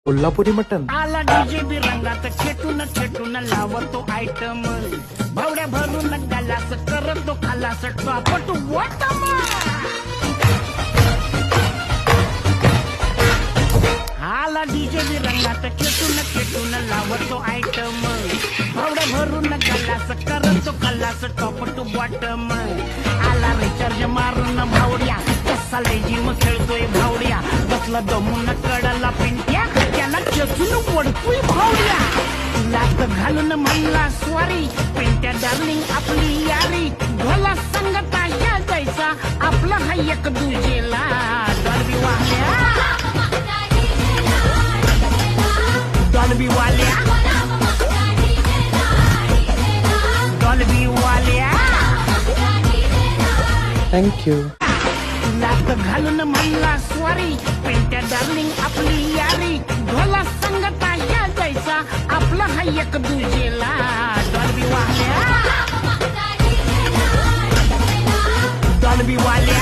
Kolhapuri mutton आला DJ बी रंगात खेटून खेटून लावतो आयटम भावड्या भरून गलास करतो खालास टॉपट वाटम आला डीजे बी रंगात खेटून खेटून लावतो आयटम भावड्या भरून गलास करतो खालास टॉपट बॉटम आला रिचार्ज मारून भावड्या कसा लेजिम खेळतोय भावड्या बसला दमून कडला पिंट्या त्याला चचून वडतोय भावड्या लात घालून म्हणला स्वारी पिंट्या डार्लिंग आपली यारी भला संगता ह्या जायचा आपला हा एक दुजेला डॉल्बी वाल्या डॉल्बी वाल्या डॉल्बी वाल्या थँक्यू लात घालून म्हणला स्वारी पिंट्या डार्लिंग आपली यारी भला संगता ह्या जायचा आपला हा एक दुजेला डॉल्बी वाल्या डॉल्बी वाल्या